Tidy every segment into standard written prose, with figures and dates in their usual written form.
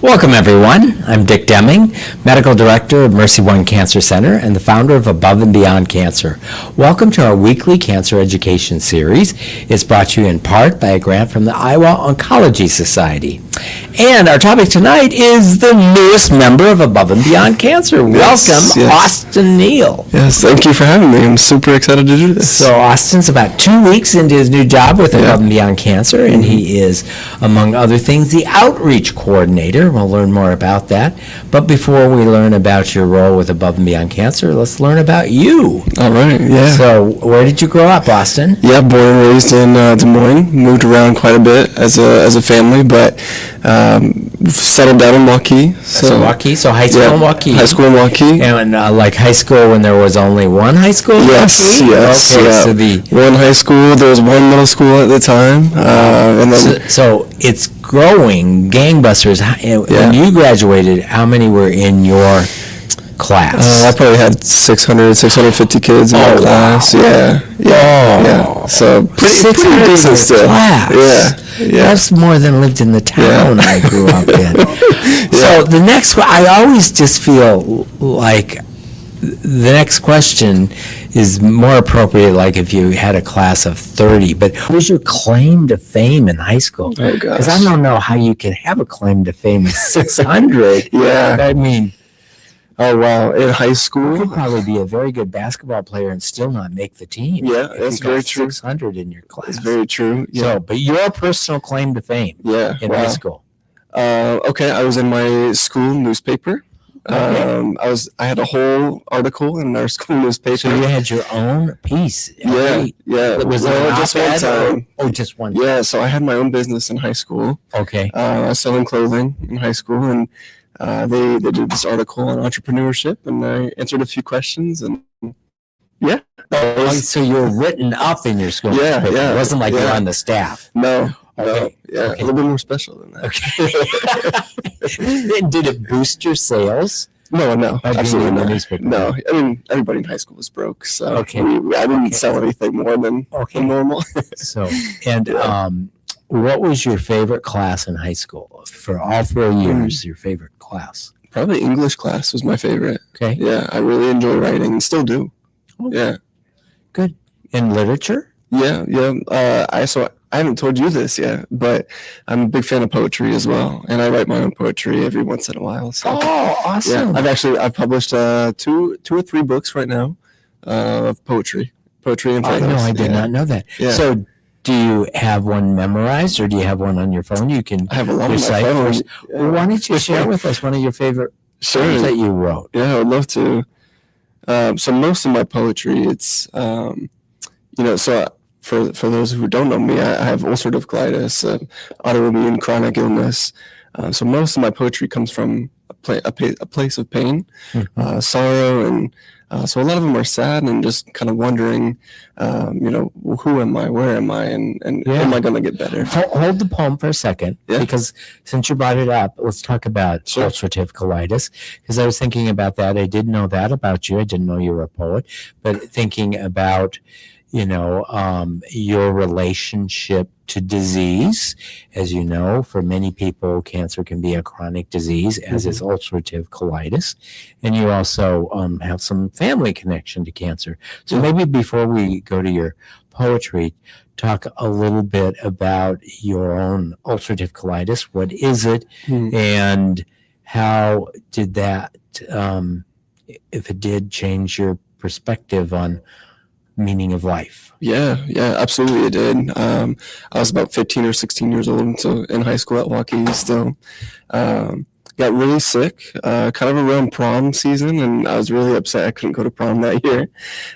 Welcome, everyone. I'm Dick Deming, Medical Director of Mercy One Cancer Center and the founder of Above and Beyond Cancer. Welcome to our weekly cancer education series. It's brought to you in part by a grant from the Iowa Oncology Society. And our topic tonight is the newest member of Above and Beyond Cancer. Welcome, Austin Neal. Yes, thank you for having me. I'm super excited to do this. So Austin's about 2 weeks into his new job with Above and Beyond Cancer, and he is, among other things, the outreach coordinator. We'll learn more about that. But before we learn about your role with Above and Beyond Cancer, let's learn about you. All right, yeah. So where did you grow up, Austin? Yeah, born and raised in Des Moines. Moved around quite a bit as a family, but settled down in Waukee. So Waukee, so high school in Waukee. High school in Waukee. And like high school when there was only one high school in Waukee? Yes. Okay, yeah. so the... One high school, there was one middle school at the time. And then, so it's growing, gangbusters. When you graduated, how many were in your class? I probably had 650 kids in my class. Wow. Yeah. So pretty decent still. Class. Yeah. That's more than lived in the town I grew up in. So the next one, I always just feel like the next question is more appropriate, like if you had a class of 30. But what was your claim to fame in high school? Oh, gosh. Because I don't know how you can have a claim to fame with 600. Yeah. I mean... Oh, wow. In high school? You could probably be a very good basketball player and still not make the team. Yeah, that's very true. 600 in your class. That's very true. Yeah. So, but your personal claim to fame in high school. Okay, I was in my school newspaper. Okay. I had a whole article in our school newspaper. So you had your own piece. Yeah. Was it just one time. Oh, just one. Yeah, so I had my own business in high school. Okay. I was selling clothing in high school, and they did this article on entrepreneurship, and I answered a few questions, and So you were written up in your school. Yeah. It wasn't like you're on the staff. No. Okay. A little bit more special than that. Okay. Did it boost your sales? No, absolutely not. Newspaper. No, I mean, everybody in high school was broke, so I didn't sell anything more than normal. So, and what was your favorite class in high school? For all 4 years, your favorite class? Probably English class was my favorite. Okay. Yeah, I really enjoy writing and still do. Okay. Yeah. Good. In literature? Yeah. I haven't told you this yet, but I'm a big fan of poetry as well, and I write my own poetry every once in a while. So, awesome! Yeah, I've published two or three books right now of poetry and photos. No, I did not know that. Yeah. So, do you have one memorized, or do you have one on your phone? You can. I have a lot on my phone. Yeah. Well, why don't you share with us one of your favorite poems that you wrote? Yeah, I would love to. So most of my poetry, it's so. For those who don't know me, I have ulcerative colitis, autoimmune chronic illness. So most of my poetry comes from a place of pain, sorrow, and so a lot of them are sad and just kind of wondering, who am I, where am I, and am I going to get better? Hold the poem for a second, because since you brought it up, let's talk about ulcerative colitis, because I was thinking about that. I did know that about you. I didn't know you were a poet, but thinking about your relationship to disease. As you know, for many people, cancer can be a chronic disease, as is ulcerative colitis. And you also have some family connection to cancer. So maybe before we go to your poetry, talk a little bit about your own ulcerative colitis. What is it? And how did that, if it did, change your perspective on meaning of life? Yeah, absolutely it did. I was about 15 or 16 years old, so in high school at Waukee still. Got really sick, kind of around prom season, and I was really upset I couldn't go to prom that year.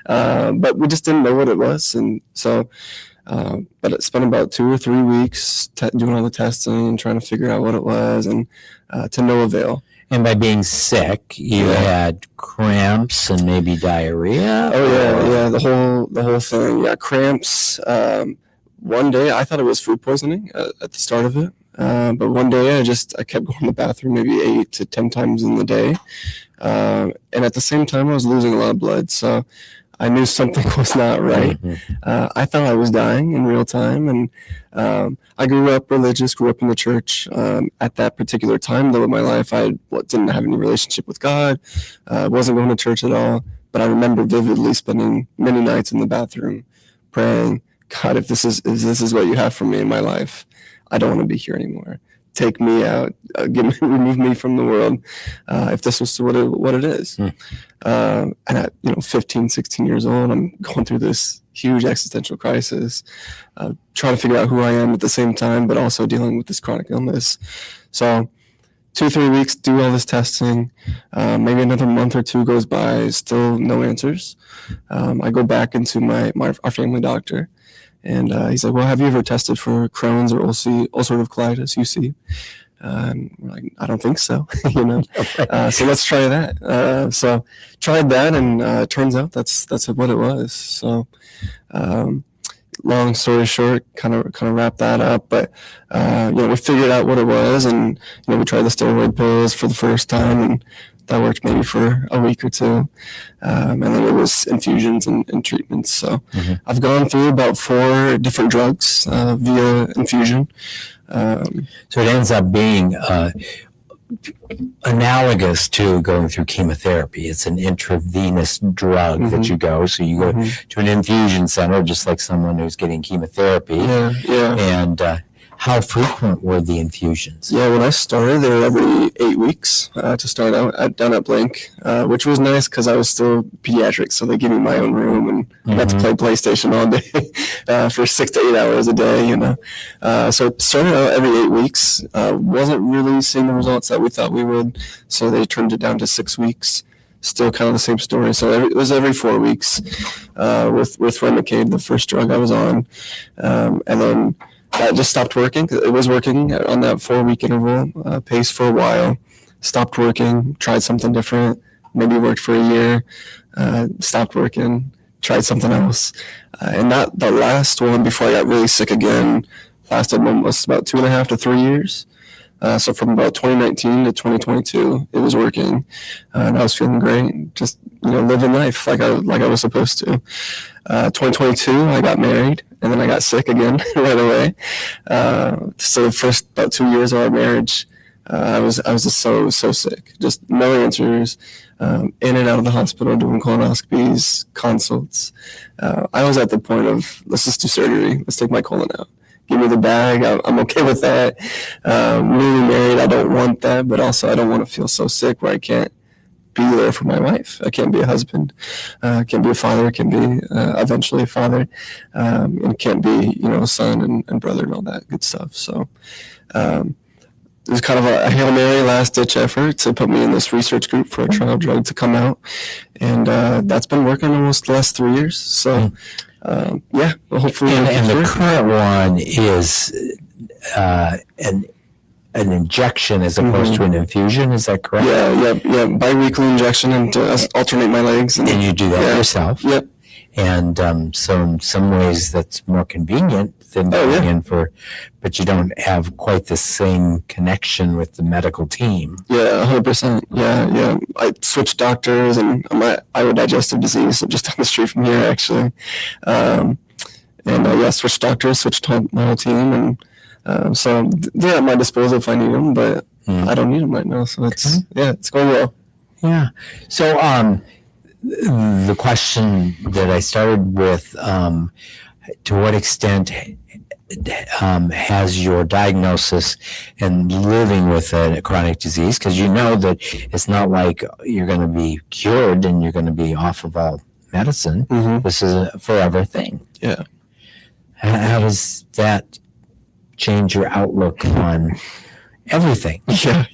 But we just didn't know what it was, and so, but it spent about 2 or 3 weeks doing all the testing and trying to figure out what it was, and to no avail. And by being sick, you had cramps and maybe diarrhea? Oh, yeah, the whole thing. Yeah, cramps. One day I thought it was food poisoning at the start of it. But one day I kept going to the bathroom maybe 8 to 10 times in the day. And at the same time, I was losing a lot of blood. So I knew something was not right. Mhm. I thought I was dying in real time. And I grew up religious, grew up in the church. At that particular time, though, in my life, I didn't have any relationship with God. Wasn't going to church at all. But I remember vividly spending many nights in the bathroom praying, God, if this is what you have for me in my life, I don't want to be here anymore. Take me out, remove me from the world, if this was what it is. And at 15, 16 years old, I'm going through this huge existential crisis, trying to figure out who I am at the same time, but also dealing with this chronic illness. So 2-3 weeks, do all this testing. Maybe another month or two goes by, still no answers. I go back into our family doctor, and he's like, well, have you ever tested for Crohn's or ulcerative colitis, UC? We're like, I don't think so, so let's try that. So tried that, and turns out that's what it was. So long story short, kind of wrap that up. But we figured out what it was, and we tried the steroid pills for the first time, and that worked maybe for a week or two, and then it was infusions and treatments. So I've gone through about 4 different drugs via infusion. So it ends up being analogous to going through chemotherapy. It's an intravenous drug that you go. So you go to an infusion center, just like someone who's getting chemotherapy. Yeah. And how frequent were the infusions? Yeah, when I started, they were every 8 weeks to start out down at Blank, which was nice because I was still pediatric, so they give me my own room and got to play PlayStation all day for 6 to 8 hours a day, So it started out every 8 weeks. Wasn't really seeing the results that we thought we would, so they turned it down to 6 weeks. Still kind of the same story. So it was every 4 weeks with Remicade, the first drug I was on, and then that just stopped working. It was working on that 4-week interval pace for a while. Stopped working. Tried something different. Maybe worked for a year. Stopped working. Tried something else. And that the last one before I got really sick again lasted almost about 2.5 to 3 years. So from about 2019 to 2022, it was working, and I was feeling great. Just living life like I was supposed to. 2022, I got married, and then I got sick again right away. So the first about 2 years of our marriage, I was just so sick, just no answers, in and out of the hospital doing colonoscopies, consults. I was at the point of, let's just do surgery. Let's take my colon out. Give me the bag. I'm okay with that. Newly married, I don't want that, but also I don't want to feel so sick where I can't be there for my wife. I can't be a husband. Can't be a father. Can't be eventually a father. And can't be, a son and brother and all that good stuff. So it was kind of a Hail Mary last-ditch effort to put me in this research group for a trial drug to come out. And that's been working almost the last 3 years. So hopefully. And the current one is an injection as opposed to an infusion. Is that correct? Yeah. Bi-weekly injection and to alternate my legs. And you do that yourself? Yep. And so in some ways that's more convenient than going in but you don't have quite the same connection with the medical team. Yeah, 100%. Yeah. I switched doctors, and I'm at Iowa Digestive Disease, so just down the street from here, actually. Switched doctors, switched my whole team, and so they're at my disposal if I need them, but I don't need them right now. So it's going well. Yeah. So the question that I started with, to what extent has your diagnosis and living with a chronic disease, because that it's not like you're going to be cured and you're going to be off of all medicine. This is a forever thing. Yeah. How does that change your outlook on everything? Yeah.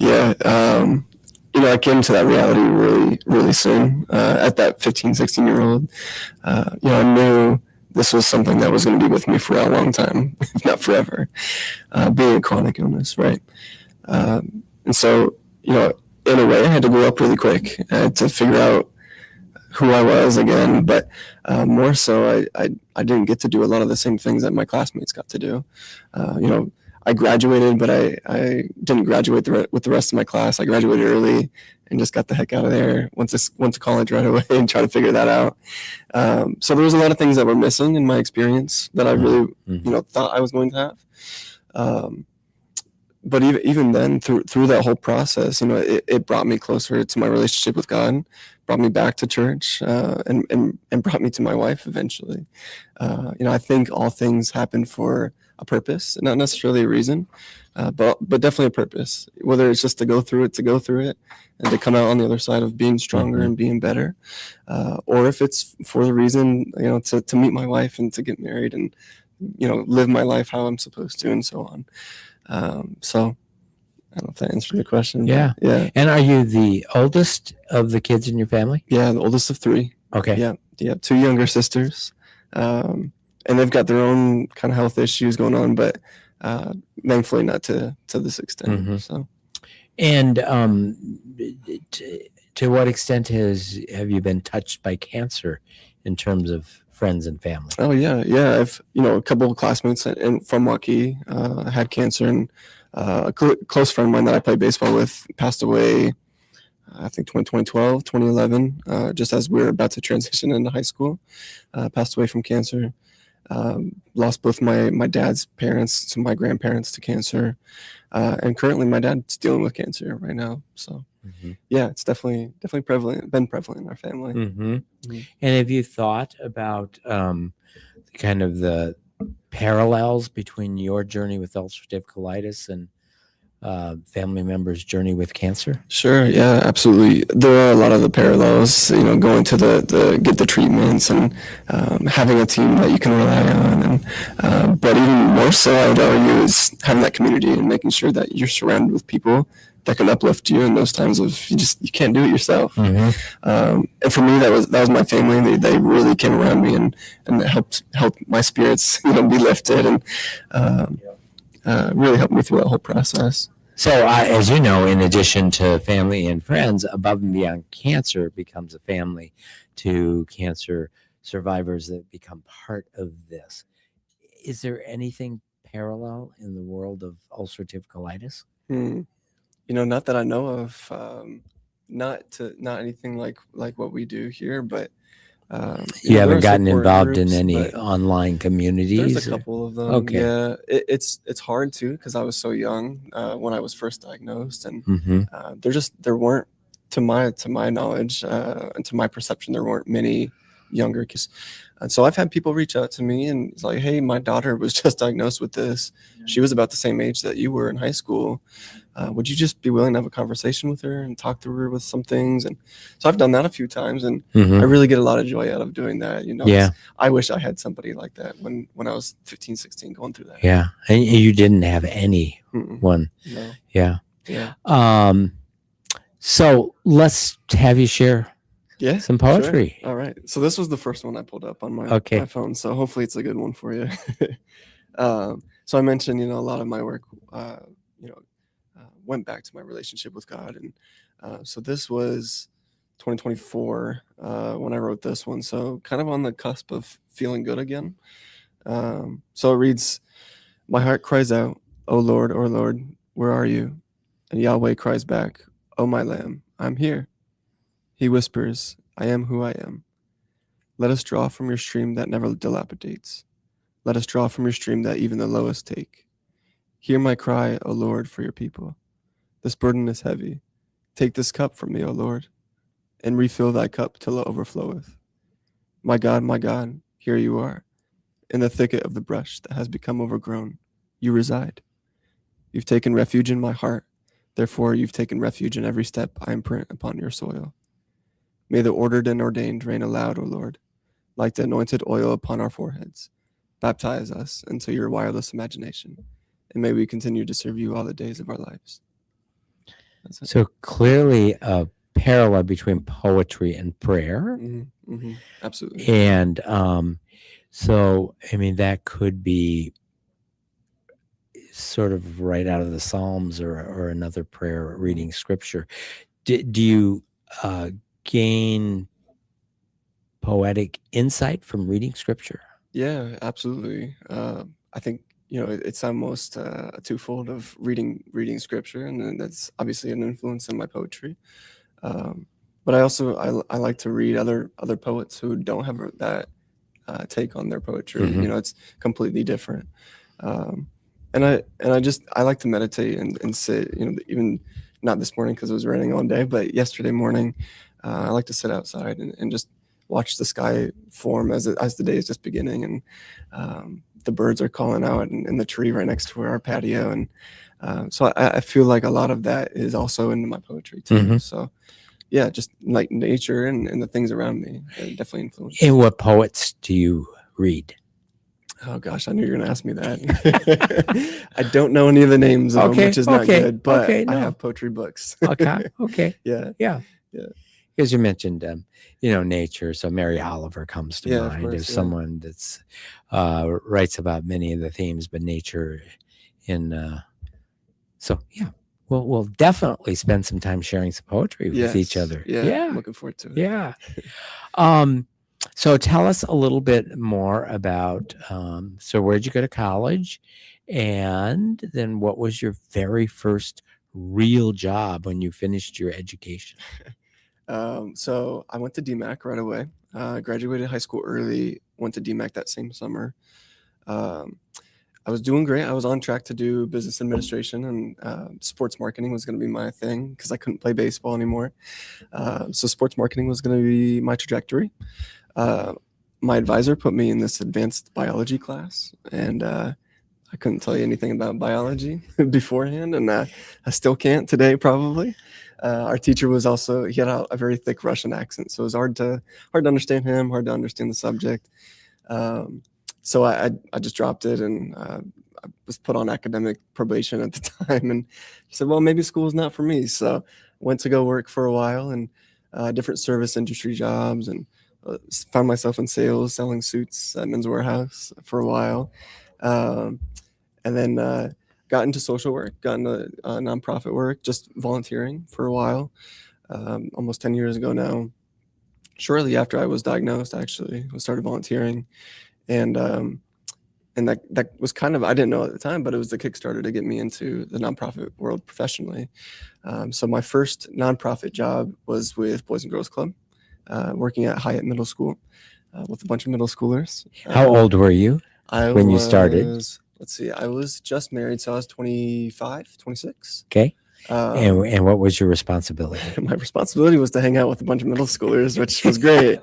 I came to that reality really, really soon. At that 15, 16-year-old, I knew this was something that was going to be with me for a long time, if not forever, being a chronic illness, right? And so, in a way, I had to grow up really quick to figure out who I was again, but more so, I didn't get to do a lot of the same things that my classmates got to do. I graduated, but I didn't graduate with the rest of my class. I graduated early, and just got the heck out of there. Went to college right away and tried to figure that out. So there was a lot of things that were missing in my experience that I really, thought I was going to have. But even then, through that whole process, it brought me closer to my relationship with God, brought me back to church, and brought me to my wife eventually. I think all things happen for a purpose, not necessarily a reason, but definitely a purpose. Whether it's just to go through it, and to come out on the other side of being stronger and being better, or if it's for the reason, to meet my wife and to get married and live my life how I'm supposed to, and so on. So I don't know if that answered the question. Yeah. Yeah. And are you the oldest of the kids in your family? Yeah. The oldest of three. Okay. Yeah. Yeah. Two younger sisters. And they've got their own kind of health issues going on, but thankfully not to this extent. So. And to what extent have you been touched by cancer in terms of friends and family? Oh yeah, yeah. I've a couple of classmates from Waukee had cancer, and a close friend of mine that I played baseball with passed away. I think 2012, 2011, just as we were about to transition into high school, passed away from cancer. Lost both my dad's parents to my grandparents to cancer, and currently my dad's dealing with cancer right now. So yeah, it's definitely been prevalent in our family. And have you thought about kind of the parallels between your journey with ulcerative colitis and family members' journey with cancer? Sure. Yeah, absolutely. There are a lot of the parallels, going to get the treatments and having a team that you can rely on. And, but even more so, I would argue, is having that community and making sure that you're surrounded with people that can uplift you in those times of you can't do it yourself. And for me, that was my family. They really came around me and helped my spirits, be lifted, and really helped me through that whole process. So, as you know, in addition to family and friends, Above and Beyond Cancer becomes a family to cancer survivors that become part of this. Is there anything parallel in the world of ulcerative colitis? Not that I know of. Not anything like what we do here, but you haven't gotten involved in any online communities? There's a couple of them. Okay. Yeah, it's hard too because I was so young when I was first diagnosed, and there weren't, to my knowledge and to my perception, there weren't many younger kids. And so I've had people reach out to me and it's like, hey, my daughter was just diagnosed with this. She was about the same age that you were in high school. Would you just be willing to have a conversation with her and talk through her with some things? And so I've done that a few times, and I really get a lot of joy out of doing that. Yeah. I wish I had somebody like that when I was 15, 16 going through that. Yeah. And you didn't have anyone. No. Yeah. Yeah. So let's have you share some poetry. Sure. All right. So this was the first one I pulled up on my phone. So hopefully it's a good one for you. So I mentioned, a lot of my work, went back to my relationship with God. And so this was 2024 when I wrote this one. So kind of on the cusp of feeling good again. So it reads, my heart cries out, O Lord, where are you? And Yahweh cries back, O my Lamb, I'm here. He whispers, I am who I am. Let us draw from your stream that never dilapidates. Let us draw from your stream that even the lowest take. Hear my cry, O Lord, for your people. This burden is heavy. Take this cup from me, O Lord, and refill thy cup till it overfloweth. My God, here you are. In the thicket of the brush that has become overgrown, you reside. You've taken refuge in my heart. Therefore, you've taken refuge in every step I imprint upon your soil. May the ordered and ordained reign aloud, O Lord, like the anointed oil upon our foreheads. Baptize us into your wireless imagination, and may we continue to serve you all the days of our lives. So clearly a parallel between poetry and prayer. Absolutely. And so, I mean, that could be sort of right out of the Psalms or another prayer reading scripture. Do you gain poetic insight from reading scripture? Yeah, absolutely. I think it's almost a twofold of reading scripture, and then that's obviously an influence in my poetry. But I like to read other poets who don't have that take on their poetry. Mhm. You know, it's completely different. And I like to meditate and sit. You know, even not this morning because it was raining all day, but yesterday morning, I like to sit outside and just watch the sky form as the day is just beginning, and the birds are calling out in the tree right next to our patio, and so I feel like a lot of that is also in my poetry too. Mhm. So yeah, just like nature and the things around me definitely influence. And what poets do you read? Oh gosh, I knew you were gonna ask me that. I don't know any of the names of them, Okay, which is not okay, good, but okay, I no. have poetry books. Okay, okay, Yeah, yeah. yeah, Because you mentioned, nature. So Mary Oliver comes to yeah, of mind as course, yeah. someone that's writes about many of the themes, but nature in. So yeah, we'll definitely spend some time sharing some poetry with each Yes, other. yeah, I'm Yeah, looking forward to it. yeah. Um, so tell us a little bit more about. So where'd you go to college, and then what was your very first real job when you finished your education? So I went to DMAC right away. Graduated high school early, went to DMAC that same summer. Um, I was doing great. I was on track to do business administration, and sports marketing was going to be my thing because I couldn't play baseball anymore. So sports marketing was going to be my trajectory. Uh, my advisor put me in this advanced biology class, and I couldn't tell you anything about biology beforehand, and I still can't today probably. Our teacher was also he had a very thick Russian accent, so it was hard to understand him, hard to understand the subject. Um, so I just dropped it, and I was put on academic probation at the time, and he said, well, maybe school is not for me. So went to go work for a while and different service industry jobs, and found myself in sales, selling suits at Men's Warehouse for a while. Um, and then got into social work, got into nonprofit work, just volunteering for a while, almost 10 years ago now. Shortly after I was diagnosed, actually, I started volunteering, and that was kind of, I didn't know at the time, but it was the Kickstarter to get me into the nonprofit world professionally. So my first nonprofit job was with Boys and Girls Club, working at Hyatt Middle School with a bunch of middle schoolers. How old were you I when you started? let's see, I was just married, so I was 25, 26. Okay. Um, And what was your responsibility? my responsibility was to hang out with a bunch of middle schoolers, which was great.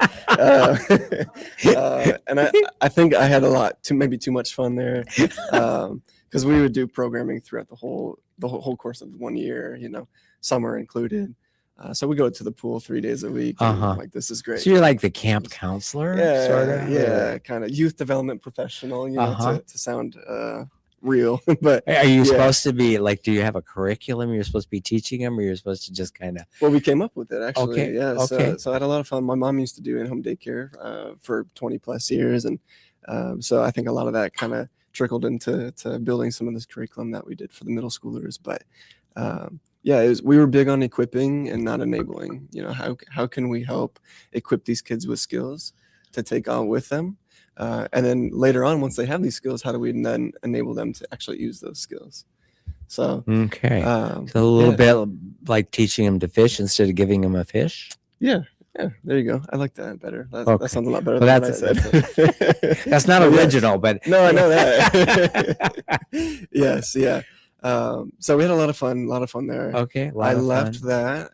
And I think I had maybe too much fun there, because we would do programming throughout the whole course of 1 year, you know, summer included. So we go to the pool 3 days a week. And I'm like, this is great. So you're like the camp counselor, Yeah, sort of? yeah, kind of youth development professional, you know, Uh-huh. to sound real. But Are you yeah. supposed to be like, do you have a curriculum you're supposed to be teaching them, or you're supposed to just kind of? Well, we came up with it actually. Okay, Yeah. okay. So I had a lot of fun. My mom used to do in-home daycare for 20 plus years, and so I think a lot of that kind of trickled into building some of this curriculum that we did for the middle schoolers. But yeah, we were big on equipping and not enabling. You know, how can we help equip these kids with skills to take on with them? And then later on, once they have these skills, how do we then enable them to actually use those skills? So, Okay. So a little bit like teaching them to fish instead of giving them a fish. Yeah, there you go. I like that better. That sounds a lot better Well, than what I said. That's not original, but no, I know that. Yes, yeah. So we had a lot of fun there. Okay, I left that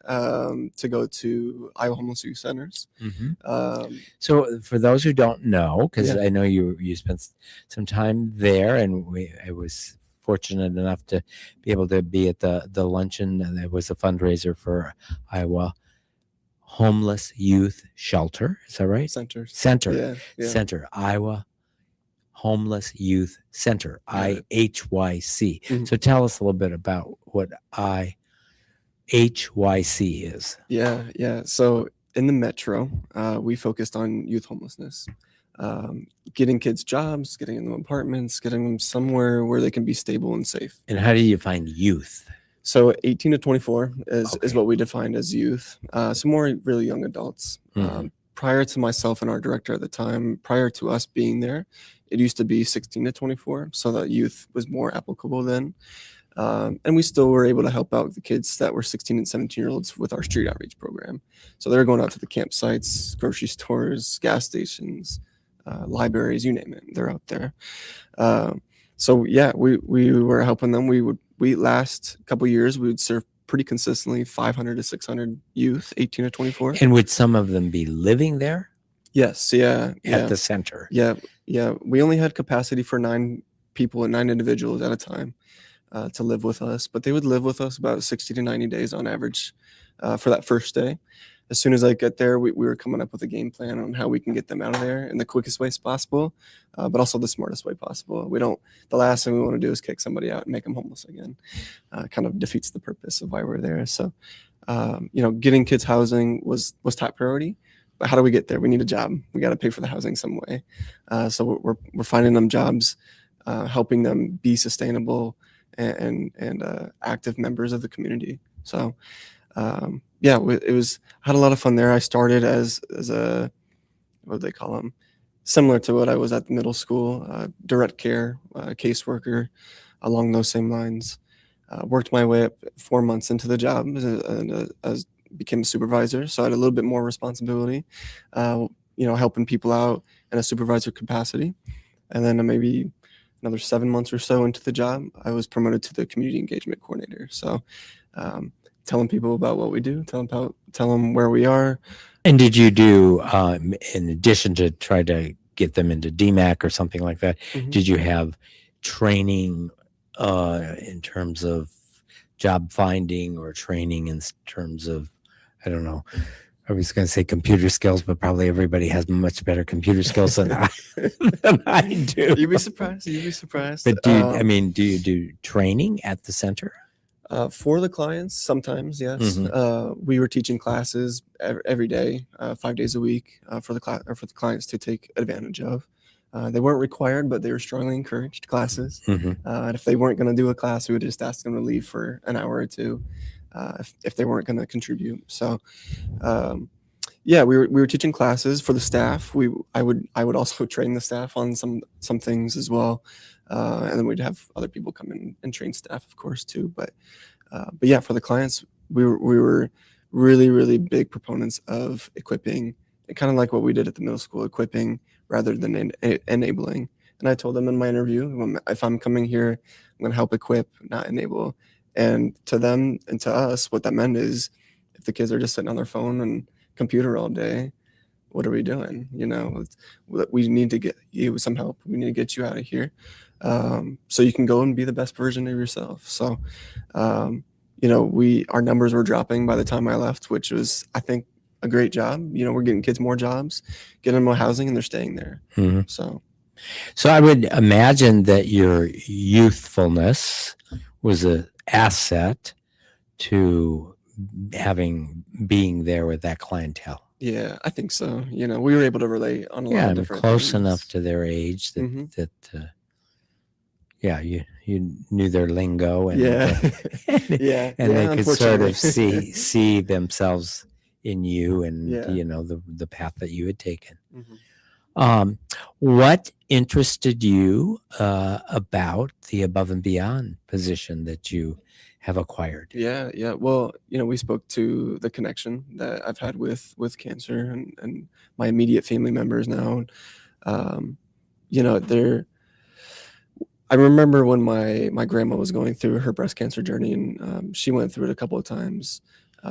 to go to Iowa Homeless Youth Centers. Mm-hmm. So for those who don't know, because I know you spent some time there, and I was fortunate enough to be able to be at the luncheon, and it was a fundraiser for Iowa Homeless Youth Shelter. Is that right? Center. Center. Iowa Homeless Youth Center, IHYC. Mm-hmm. So tell us a little bit about what IHYC is. Yeah. So in the metro, we focused on youth homelessness, getting kids jobs, getting them apartments, getting them somewhere where they can be stable and safe. And how do you find youth? So 18 to 24 is what we defined as youth. So more really young adults. Mm-hmm. Prior to myself and our director at the time, prior to us being there, it used to be 16 to 24. So that youth was more applicable then. And we still were able to help out the kids that were 16 and 17-year-olds with our street outreach program. So they're going out to the campsites, grocery stores, gas stations, libraries, you name it. They're out there. So yeah, we were helping them. We last couple years, we would serve pretty consistently 500 to 600 youth, 18 to 24. And would some of them be living there Yes. Yeah. at the center? Yeah. We only had capacity for 9 people and 9 individuals at a time to live with us, but they would live with us about 60 to 90 days on average for that first day. As soon as I get there, we were coming up with a game plan on how we can get them out of there in the quickest way possible, but also the smartest way possible. The last thing we want to do is kick somebody out and make them homeless again. Kind of defeats the purpose of why we're there. So, getting kids housing was top priority. But how do we get there? We need a job. We got to pay for the housing some way. So we're finding them jobs, helping them be sustainable and active members of the community. So, I had a lot of fun there. I started as a, what do they call them? Similar to what I was at the middle school, direct care, caseworker, along those same lines. Worked my way up 4 months into the job as became a supervisor. So I had a little bit more responsibility, helping people out in a supervisor capacity. And then maybe another 7 months or so into the job, I was promoted to the community engagement coordinator. So, telling people about what we do, tell them where we are. And did you do, in addition to try to get them into DMAC or something like that, did you have training in terms of job finding or training in terms of, I don't know, I was going to say computer skills, but probably everybody has much better computer skills than I do. You'd be surprised. But do you do training at the center? For the clients, sometimes, yes. We were teaching classes every day, 5 days a week, for the clients to take advantage of. They weren't required, but they were strongly encouraged classes. And if they weren't going to do a class, we would just ask them to leave for an hour or two if they weren't going to contribute. So, we were teaching classes for the staff. I would also train the staff on some things as well. And then we'd have other people come in and train staff, of course, too. But yeah, for the clients, we were really, really big proponents of equipping, kind of like what we did at the middle school, equipping rather than enabling. And I told them in my interview, if I'm coming here, I'm going to help equip, not enable. And to them and to us, what that meant is if the kids are just sitting on their phone and computer all day, what are we doing? We need to get you some help. We need to get you out of here so you can go and be the best version of yourself. So, our numbers were dropping by the time I left, which was, I think, a great job. We're getting kids more jobs, getting them more housing, and they're staying there. So I would imagine that your youthfulness was an asset to being there with that clientele. Yeah, I think so. We were able to relate on a lot of different close things. enough to their age that you knew their lingo and they could sort of see themselves in you and the path that you had taken. What interested you about the Above and Beyond position that you have acquired? Yeah. Well, we spoke to the connection that I've had with cancer and my immediate family members now. I remember when my grandma was going through her breast cancer journey, and she went through it a couple of times.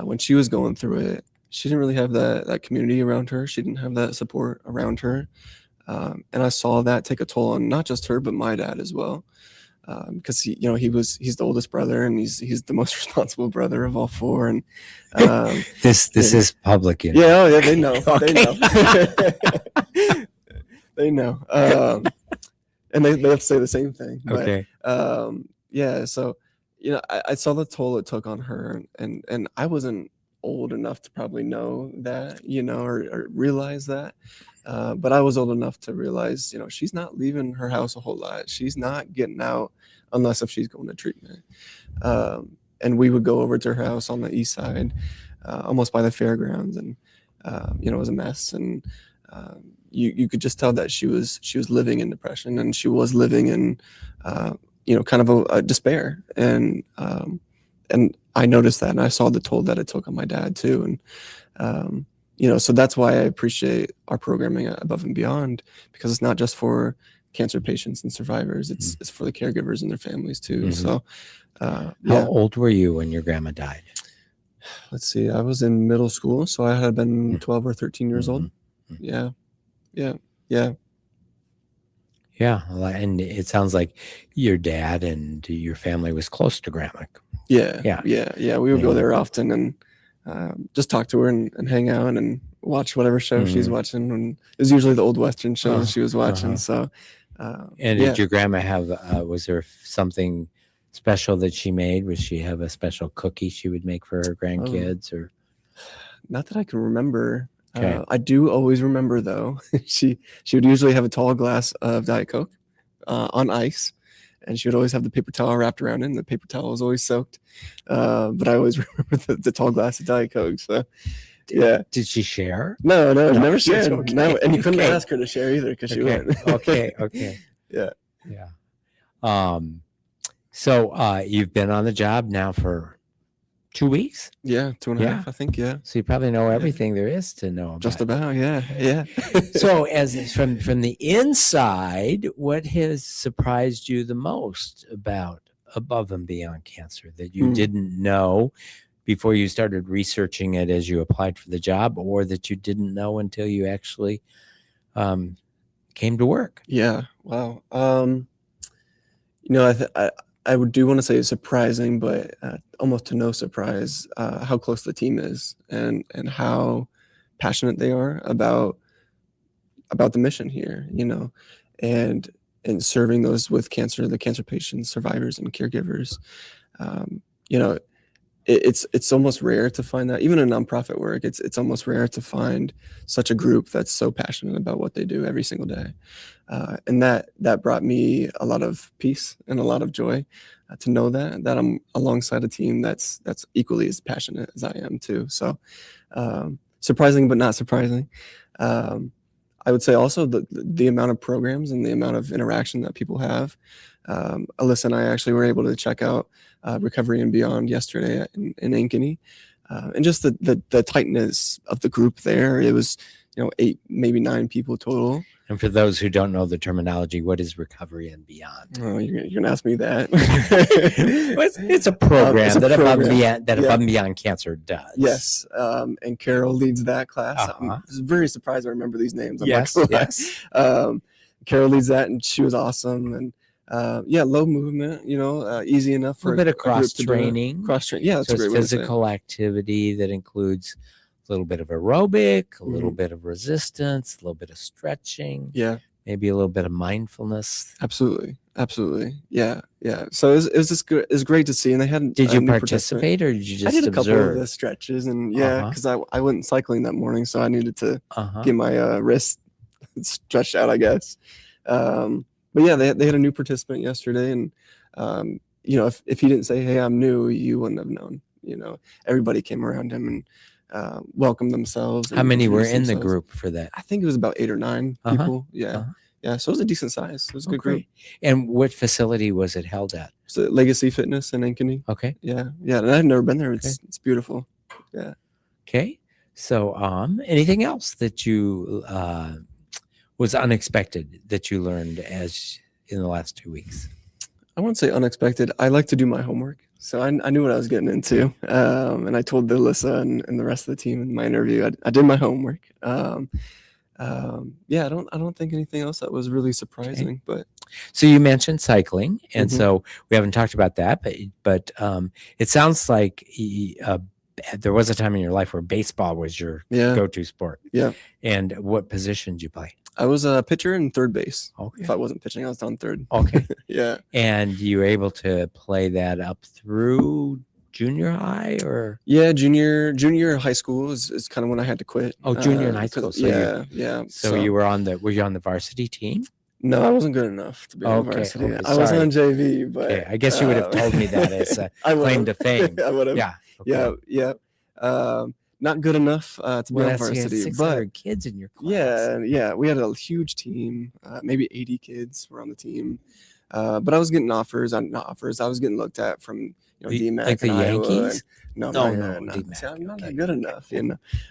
When she was going through it, she didn't really have that community around her. She didn't have that support around her. And I saw that take a toll on not just her, but my dad as well. Because he's the oldest brother and he's the most responsible brother of all 4. And this is public, Yeah, they know. Okay. They know. And they have to say the same thing. But, Okay. So I saw the toll it took on her, and I wasn't old enough to probably know that, or realize that. But I was old enough to realize, she's not leaving her house a whole lot. She's not getting out unless if she's going to treatment. And we would go over to her house on the east side, almost by the fairgrounds, and it was a mess. And you could just tell that she was living in depression, and she was living in kind of a despair. And I noticed that, and I saw the toll that it took on my dad too. And, so that's why I appreciate our programming at Above and Beyond, because it's not just for cancer patients and survivors. It's for the caregivers and their families too. Mhm. So, How yeah, old were you when your grandma died? let's see. I was in middle school, so I had been 12 or 13 years old. Mhm. Yeah, yeah, yeah. Yeah, and it sounds like your dad and your family was close to grandma. Yeah, Yeah. yeah. We would go Yeah. there often and just talk to her and hang out and watch whatever show she's Mhm. watching. And it was usually the old Western shows Uh-huh, she was watching. uh-huh. So, And yeah. did your grandma have, was there something special that she made? Would she have a special cookie she would make for her grandkids or? Not that I can remember. Okay. I do always remember though. she would usually have a tall glass of Diet Coke on ice, and she would always have the paper towel wrapped around it. And the paper towel was always soaked. But I always remember the tall glass of Diet Coke. So yeah. Did she share? No, No, never shared. okay, No, and you couldn't okay. ask her to share either because she Okay, wouldn't. okay. Yeah. Yeah. So you've been on the job now for 2 weeks? Yeah, 2.5, Yeah. I think. Yeah, So you probably know everything there is to know about. just about. Yeah. So as from the inside, what has surprised you the most about Above and Beyond Cancer that you didn't know before you started researching it as you applied for the job, or that you didn't know until you actually came to work? Yeah. Wow. I do want to say it's surprising, but almost to no surprise, how close the team is and how passionate they are about the mission here, and serving those with cancer, the cancer patients, survivors, and caregivers. It's almost rare to find that, even in nonprofit work. It's almost rare to find such a group that's so passionate about what they do every single day, and that brought me a lot of peace and a lot of joy to know that I'm alongside a team that's equally as passionate as I am too. So surprising, but not surprising. I would say also the amount of programs and the amount of interaction that people have. Alyssa and I actually were able to check out Recovery and Beyond yesterday in Ankeny, and just the tightness of the group there. It was 8, maybe 9 people total. And for those who don't know the terminology, what is Recovery and Beyond? Oh, you're gonna ask me that. It's a program that Above and Beyond Cancer does. Yes, and Carol leads that class. Uh-huh. I was very surprised I remember these names. Yes. Carol leads that, and she was awesome. And low movement, easy enough A for little bit of a group to do it. cross-training. Cross-training, yeah, that's So a great it's way to say it. physical activity that includes a little bit of aerobic, a little bit of resistance, a little bit of stretching, Yeah, maybe a little bit of mindfulness. absolutely. Yeah. So it was just good. It was great to see, and they had. Did a you new participant. participate or did you I just did a couple observe? of the stretches, and Uh-huh. because I went cycling that morning, so I needed to Uh-huh. get my wrist stretched out, I guess. But yeah, they had a new participant yesterday, and if he didn't say, "Hey, I'm new," you wouldn't have known. Everybody came around him and welcomed themselves. How and many were introduced in the themselves. group for that? I think it was about 8 or 9 Uh-huh. people. Yeah, Uh-huh. yeah. So it was a decent size. It was a good group. Great. And what facility was it held at? So Legacy Fitness in Ankeny. Okay. Yeah. And I've never been there. It's beautiful. Yeah. Okay. So anything else that you was unexpected that you learned as in the last 2 weeks? I wouldn't say unexpected. I like to do my homework. So I knew what I was getting into. And I told Alyssa and the rest of the team in my interview, I did my homework. I don't think anything else that was really surprising, but So you mentioned cycling, and Mhm. so we haven't talked about that, but it sounds like there was a time in your life where baseball was your yeah, go-to sport. Yeah. And what position did you play? I was a pitcher and third base. Okay. If I wasn't pitching, I was on third. Okay. Yeah. And you were able to play that up through junior high or? Yeah, junior high school is kind of when I had to quit. Oh, junior and high 'cause- school. So yeah. So you were on the varsity team? No, I wasn't good enough to be on Okay, varsity. okay, I was sorry. on JV, but Okay, I guess you would have told me that as a I would've. claim to fame. I would have. Yeah. Okay. Yeah. Not good enough to be Well, on that's, you had varsity, 600 kids in your class. yeah, we had a huge team. Maybe 80 kids were on the team. But I was getting offers on not offers. I was getting looked at from DMAC like the and Iowa. Yankees? No, No, not no, yet. See, DMAC. I'm not Okay. that good enough.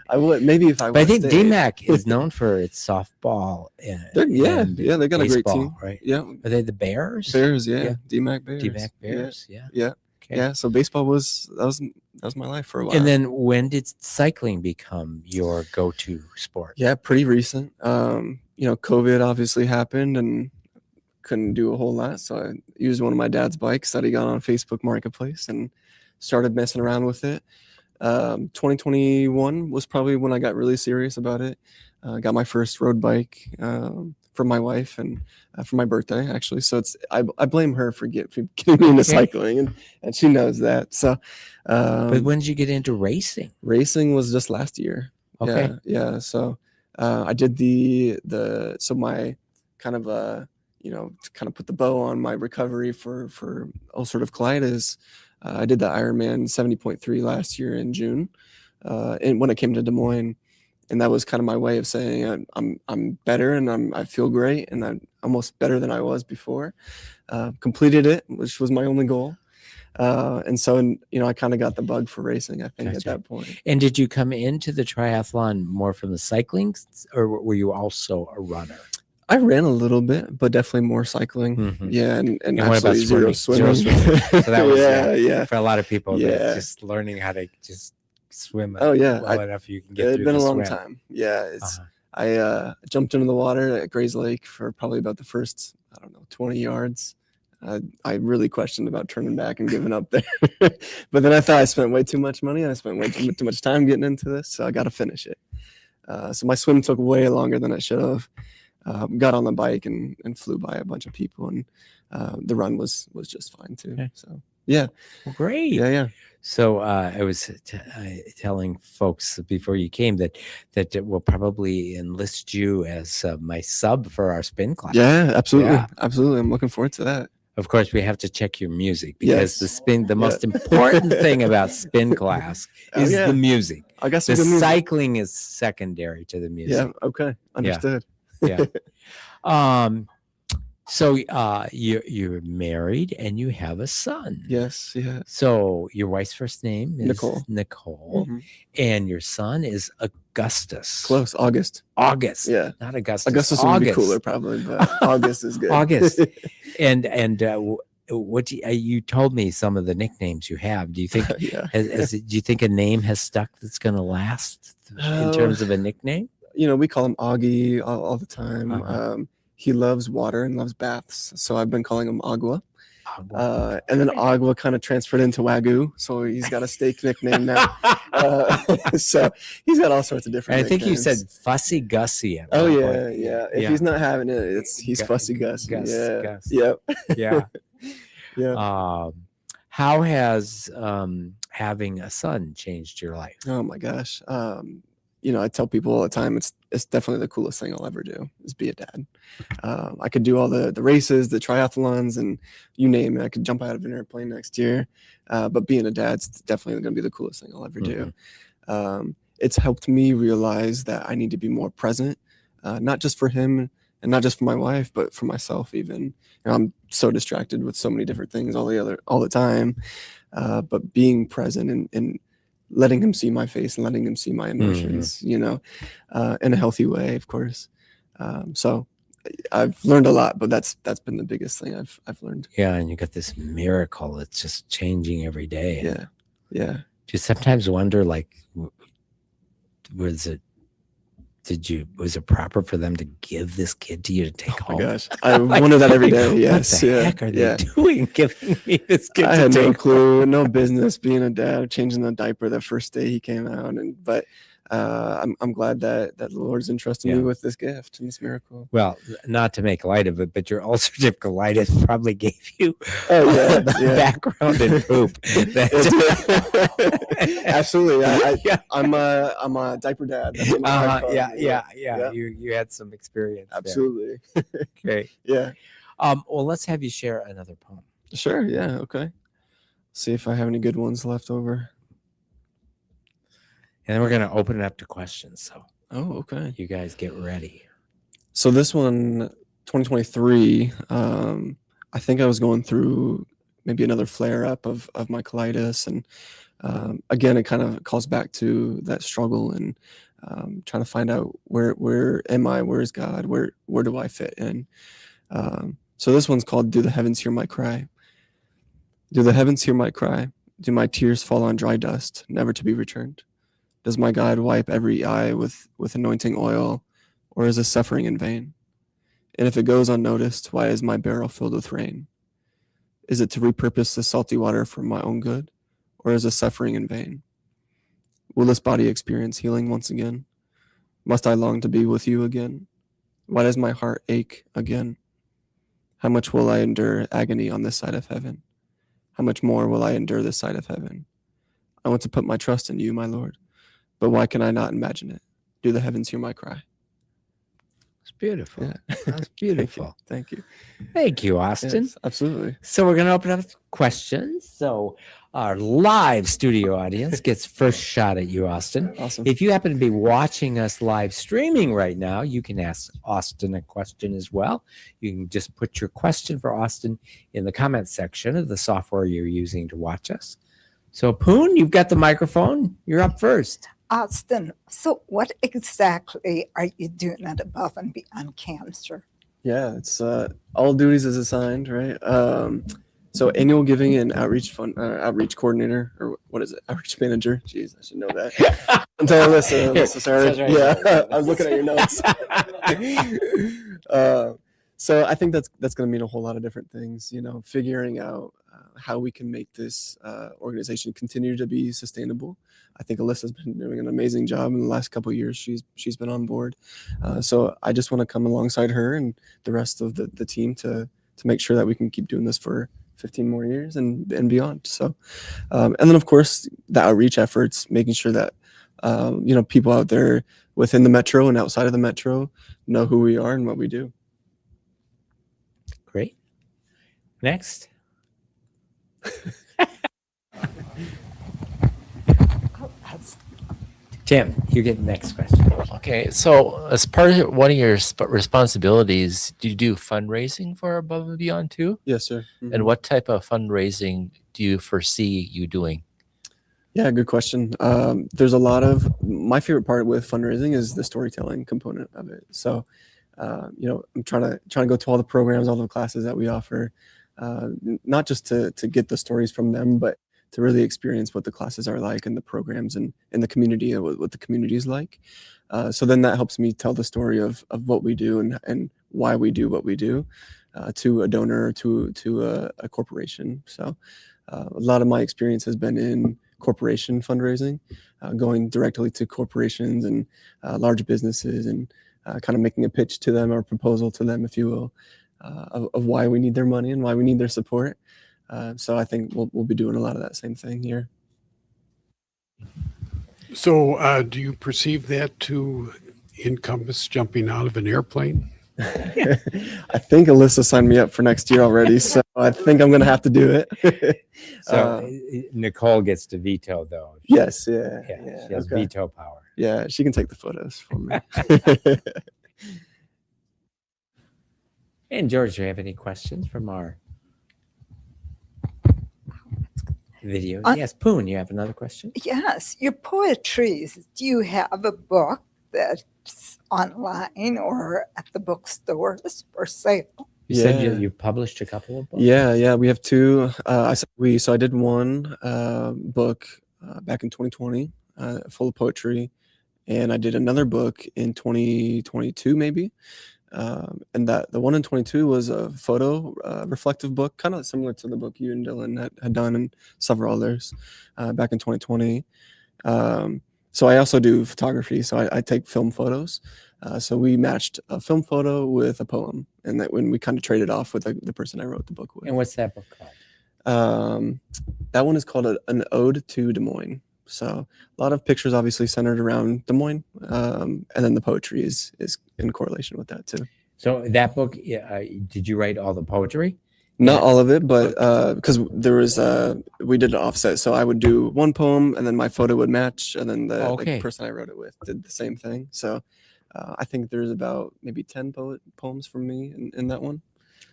I would maybe if I. But I think stayed. DMAC is known for its softball. And, Yeah, and they got a great baseball, team, right? Yeah, Are they the Bears? Bears, yeah, Yeah. DMAC Bears, DMAC Bears, yeah. Okay. Yeah. So baseball was my life for a while. And then when did cycling become your go-to sport? Yeah, pretty recent. COVID obviously happened and couldn't do a whole lot, so I used one of my dad's bikes that he got on Facebook Marketplace and started messing around with it. 2021 was probably when I got really serious about it. Got my first road bike for my wife and for my birthday, actually. So I blame her for getting me into cycling, and she knows that. So, but when did you get into racing? Racing was just last year. Okay. Yeah. So I did so my kind of to kind of put the bow on my recovery for ulcerative colitis. I did the Ironman 70.3 last year in June, and when it came to Des Moines, and that was kind of my way of saying I'm better and I feel great and I'm almost better than I was before. Completed it, which was my only goal, and so I kind of got the bug for racing, I think, at that point. And did you come into the triathlon more from the cycling, or were you also a runner? I ran a little bit, but definitely more cycling. Mm-hmm. Yeah, and what about zero swimming? swimming. So that was yeah. For a lot of people, just learning how to just swim. Oh yeah, well enough you can get It's through been the a long swim. time. Yeah, I jumped into the water at Grays Lake for probably about the first 20 yards. I really questioned about turning back and giving up there, but then I thought I spent way too much money. I spent way too much time getting into this, so I got to finish it. So my swim took way longer than it should have. Got on the bike and flew by a bunch of people, and the run was just fine too. Okay. So yeah, well, great. Yeah. So I was telling folks before you came that we'll probably enlist you as my sub for our spin class. Yeah, absolutely, absolutely. I'm looking forward to that. Of course, we have to check your music because the most important thing about spin class is the music. I guess the cycling is secondary to the music. Yeah. Okay. Understood. Yeah. So you're married and you have a son. Yes. Yeah. So your wife's first name is Nicole. Mm-hmm. And your son is Augustus. Close. August. Yeah. Not Augustus. Augustus would be cooler probably, but August is good. August. And what you told me some of the nicknames you have. Do you think do you think a name has stuck that's going to last in terms of a nickname? We call him Augie all the time. He loves water and loves baths, so I've been calling him Agua. And then Agua kind of transferred into Wagyu, so he's got a steak nickname now. So he's got all sorts of different. I think you said Fussy Gussie. Oh yeah. If he's not having it, he's Fussy Gussie. Gus. Yep. Yeah. Yeah. How has having a son changed your life? Oh my gosh. I tell people all the time, it's definitely the coolest thing I'll ever do is be a dad. I could do all the races, the triathlons, and you name it. I could jump out of an airplane next year. But being a dad's definitely going to be the coolest thing I'll ever do. It's helped me realize that I need to be more present, not just for him and not just for my wife, but for myself even. I'm so distracted with so many different things all the time. But being present and letting him see my face and letting him see my emotions, in a healthy way, of course. So I've learned a lot, but that's been the biggest thing I've learned. Yeah, and you got this miracle that's just changing every day. Yeah. Do you sometimes wonder, like, was it proper for them to give this kid to you to take home? Oh my gosh, I wonder that every day. Yes. What the heck are they doing giving me this kid? I had no clue, no business being a dad, changing the diaper the first day he came out, but I'm glad that the Lord's entrusted me with this gift and this miracle. Well, not to make light of it, but your ulcerative colitis probably gave you background in poop. Absolutely. I'm a diaper dad. You had some experience. Absolutely. Okay. Yeah. Well, let's have you share another poem. Sure. Yeah. Okay. See if I have any good ones left over. And then we're going to open it up to questions. So, okay. You guys get ready. So this one, 2023, I think I was going through maybe another flare up of my colitis. And again, it kind of calls back to that struggle and trying to find out where am I? Where is God? Where do I fit in? So this one's called Do the Heavens Hear My Cry? Do the heavens hear my cry? Do my tears fall on dry dust, never to be returned? Does my God wipe every eye with anointing oil, or is this suffering in vain? And if it goes unnoticed, why is my barrel filled with rain? Is it to repurpose the salty water for my own good, or is this suffering in vain? Will this body experience healing once again? Must I long to be with you again? Why does my heart ache again? How much will I endure agony on this side of heaven? How much more will I endure this side of heaven? I want to put my trust in you, my Lord, but why can I not imagine it? Do the heavens hear my cry? It's beautiful. Yeah. That's beautiful. Thank you. Thank you, Austin. Yes, absolutely. So we're going to open up to questions. So our live studio audience gets first shot at you, Austin. Awesome. If you happen to be watching us live streaming right now, you can ask Austin a question as well. You can just put your question for Austin in the comment section of the software you're using to watch us. So Poon, you've got the microphone. You're up first. Austin, so what exactly are you doing at Above and Beyond Cancer? Yeah, it's all duties is assigned, right? So annual giving and outreach fund, outreach coordinator, or what is it? Outreach manager. Jeez, I should know that. Until Alyssa started. Right. Yeah, I was looking at your notes. So I think that's going to mean a whole lot of different things. You know, figuring out how we can make this organization continue to be sustainable. I think Alyssa's been doing an amazing job in the last couple of years. She's been on board. So I just want to come alongside her and the rest of the team to make sure that we can keep doing this for 15 more years and beyond. So, and then of course the outreach efforts, making sure that, you know, people out there within the metro and outside of the metro know who we are and what we do. Great. Next. Tim, you get the next question. Okay, so as part of one of your responsibilities, do you do fundraising for Above and Beyond too? Yes, sir. Mm-hmm. And what type of fundraising do you foresee you doing? Yeah, good question. There's a lot of, my favorite part with fundraising is the storytelling component of it. So, you know, I'm trying to go to all the programs, all the classes that we offer, not just to get the stories from them, but to really experience what the classes are like and the programs and the community and what the community is like. So then that helps me tell the story of what we do and why we do what we do to a donor or to a corporation. So a lot of my experience has been in corporation fundraising, going directly to corporations and large businesses and kind of making a pitch to them or proposal to them, if you will, of why we need their money and why we need their support. So I think we'll be doing a lot of that same thing here. So do you perceive that to encompass jumping out of an airplane? I think Alyssa signed me up for next year already, so I think I'm going to have to do it. So Nicole gets to veto, though. Yes, yeah. She has veto power. Yeah, she can take the photos for me. And George, do you have any questions from our video? Yes, Poon, you have another question? Yes, your poetry. Do you have a book that's online or at the bookstores for sale? You said you published a couple of books? Yeah, we have two. So I did one book back in 2020, full of poetry, and I did another book in 2022, maybe. And the one in 22 was a photo reflective book, kind of similar to the book you and Dylan had done and several others back in 2020. So I also do photography. So I take film photos. So we matched a film photo with a poem, and that when we kind of traded off with the person I wrote the book with. And what's that book called? That one is called An Ode to Des Moines. So a lot of pictures obviously centered around Des Moines, and then the poetry is in correlation with that too. So that book, did you write all the poetry? Not all of it, but because there was we did an offset, so I would do one poem and then my photo would match, and then the person I wrote it with did the same thing. So I think there's about maybe 10 poems from me in that one.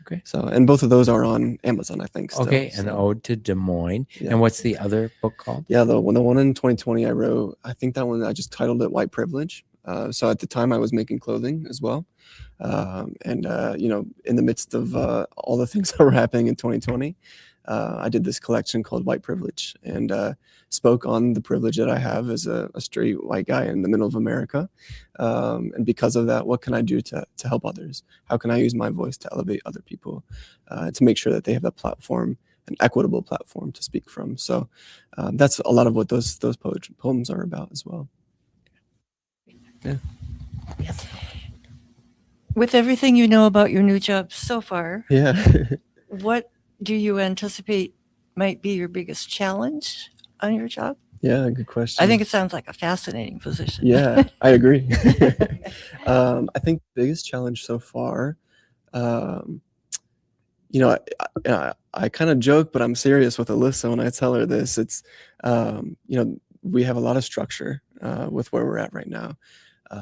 Okay. So, and both of those are on Amazon, I think. Still, Okay, An so, Ode to Des Moines. yeah. And what's the other book called? Yeah, the one in 2020 I wrote, I think that one I just titled it White Privilege. So at the time I was making clothing as well. You know, in the midst of all the things that were happening in 2020, I did this collection called White Privilege and spoke on the privilege that I have as a straight white guy in the middle of America. And because of that, what can I do to help others? How can I use my voice to elevate other people, to make sure that they have a platform, an equitable platform to speak from? So that's a lot of what those poems are about as well. Yeah. With everything you know about your new job so far, Yeah. what do you anticipate might be your biggest challenge on your job? Yeah, good question. I think it sounds like a fascinating position. Yeah, I agree. I think biggest challenge so far, you know, I kind of joke, but I'm serious with Alyssa when I tell her this. It's, you know, we have a lot of structure with where we're at right now.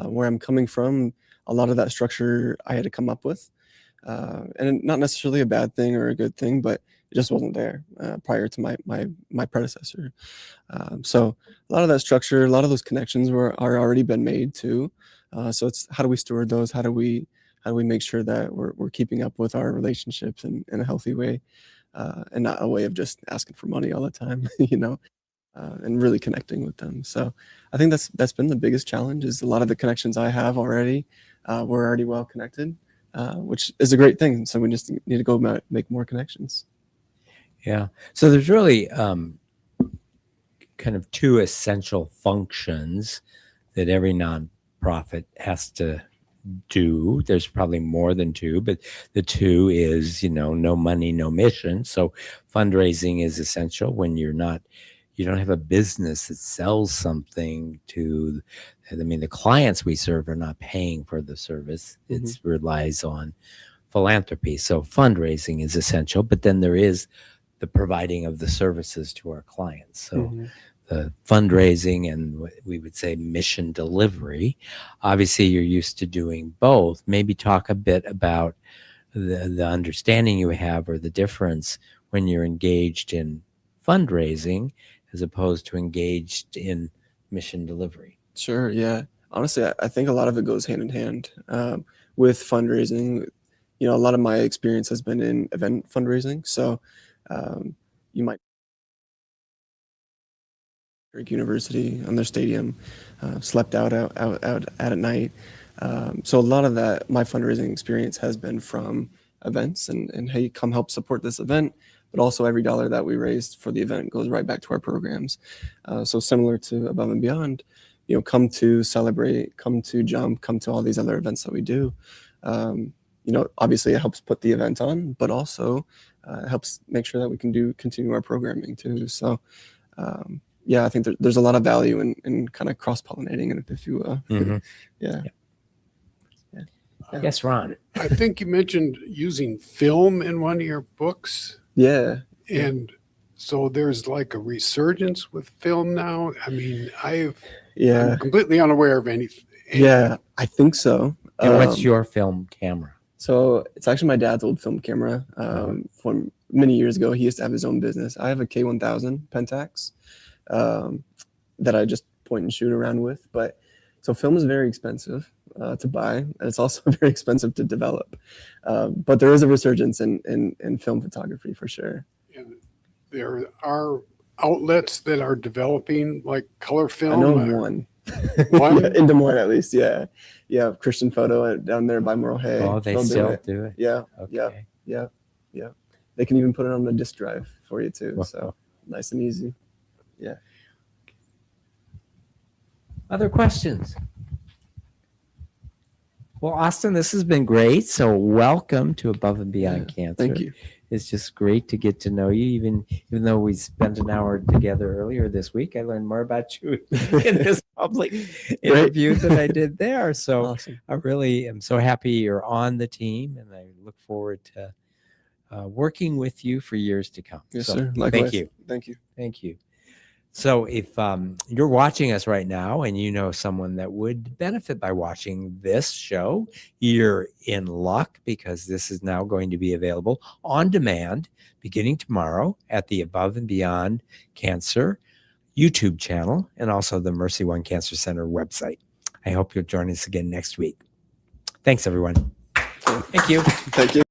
Where I'm coming from, a lot of that structure I had to come up with. And not necessarily a bad thing or a good thing, but it just wasn't there prior to my predecessor. So a lot of that structure, a lot of those connections are already been made too. So it's how do we steward those? How do we make sure that we're keeping up with our relationships in a healthy way, and not a way of just asking for money all the time, you know, and really connecting with them. So I think that's been the biggest challenge. Is a lot of the connections I have already, we're already well connected, which is a great thing. So we just need to go make more connections. Yeah. So there's really kind of two essential functions that every nonprofit has to do. There's probably more than two, but the two is, you know, no money, no mission. So fundraising is essential when you don't have a business that sells something to, I mean, the clients we serve are not paying for the service. It relies on philanthropy. So fundraising is essential, but then there is the providing of the services to our clients. So the fundraising and what we would say mission delivery, obviously you're used to doing both. Maybe talk a bit about the understanding you have or the difference when you're engaged in fundraising as opposed to engaged in mission delivery. Sure. Yeah. Honestly, I think a lot of it goes hand in hand with fundraising. You know, a lot of my experience has been in event fundraising. So you might Drake University on their stadium, slept out at night. So a lot of that, my fundraising experience has been from events and hey, come help support this event. But also every dollar that we raised for the event goes right back to our programs. So similar to Above and Beyond, you know, come to celebrate, come to jump, come to all these other events that we do. You know, obviously it helps put the event on, but also it helps make sure that we can continue our programming too. So yeah, I think there's a lot of value in kind of cross-pollinating it, if you will. Yeah. Yes, Ron. I think you mentioned using film in one of your books. Yeah. And so there's like a resurgence with film now. I mean, I'm completely unaware of anything. Yeah, I think so. And what's your film camera? So it's actually my dad's old film camera from many years ago. He used to have his own business. I have a K1000 Pentax that I just point and shoot around with. But so film is very expensive to buy, and it's also very expensive to develop. But there is a resurgence in film photography for sure. And there are outlets that are developing like color film. I know one. One? In Des Moines, at least. Yeah. Christian Photo down there by Morro Hay. Oh, they They'll still do it. Yeah. Okay. Yeah. They can even put it on the disk drive for you too. Wow. So nice and easy. Yeah. Other questions? Well, Austin, this has been great. So welcome to Above and Beyond Cancer. Thank you. It's just great to get to know you. Even though we spent an hour together earlier this week, I learned more about you in this public interview than I did there. So Awesome. I really am so happy you're on the team, and I look forward to working with you for years to come. Yes, So sir. Likewise. Thank you. Thank you. Thank you. So if you're watching us right now and you know someone that would benefit by watching this show, you're in luck because this is now going to be available on demand beginning tomorrow at the Above and Beyond Cancer YouTube channel and also the Mercy One Cancer Center website. I hope you'll join us again next week. Thanks, everyone. Thank you. Thank you.